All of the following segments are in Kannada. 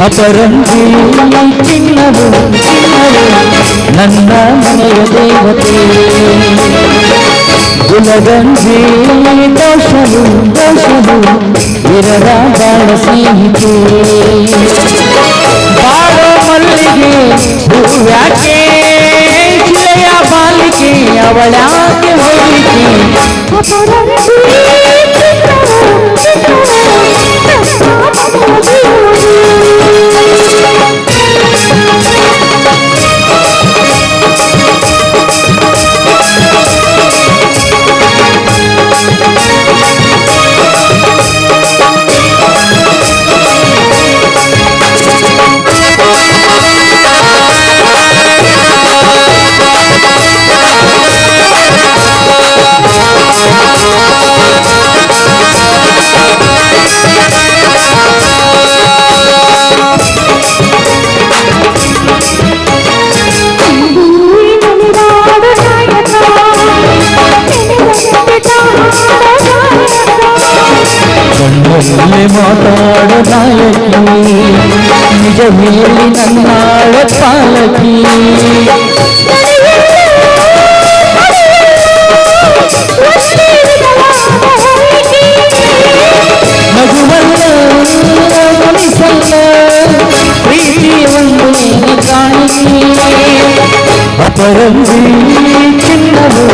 ಅಪರಂಜಿ ಚಿನ್ನವು ನನ್ನ ಮನೆಯ ದೇವತೆ ಗುಲಗಂಜಿ ದೋಷವು ವಿರರ ಬಾಳ ಸ್ನೇಹಿತೆ ಬಾಳೋ ಮಲ್ಲಿಗೆ ಹೂವ್ಯಾಕೆ ಶಿಲೆಯ ಬಾಲಿಕೆ ಅವಳ್ಯಾಕೆ ಹೋಲಿಕೆ ಮಾತಾಡ ನಾಯಕಿ ನಿಜ ಹೇಳಿ ನನ್ನಾಳ ಪಾಲಕಿ ಮಗುವಲ್ಲ ಮನಸ್ಸಲ್ಲ ಪ್ರೀತಿ ಒಂದು ಕಾಣಿಕೆ ಅಪರಂಜಿ ಚಿನ್ನವು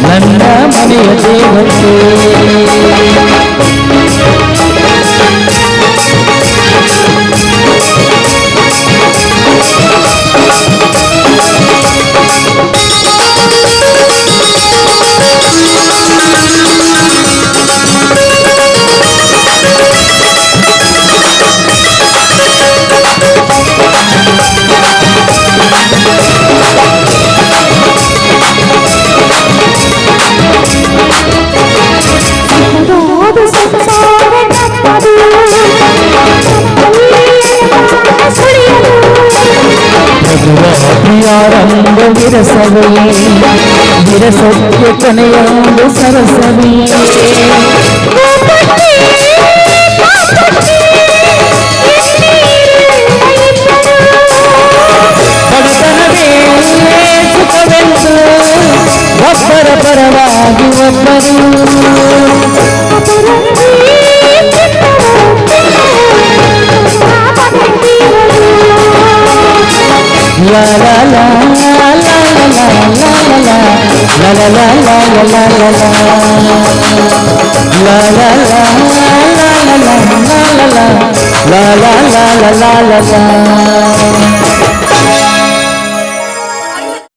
ನನ್ನ ಮನೆಯ ದೇವತೆ ಪ್ರಿಯಾರಂಭ ವಿರಸವೇ ವಿರಸಕ್ಕೆ ಕೊನೆಯೊಂದು ಸರಸವೇ ಬಡತನವೇ ಸುಖವೆಂದು ಒಬ್ಬರ ಪರವಾಗಿ ಒಬ್ಬರು la la la la la la la la la la la la la la la la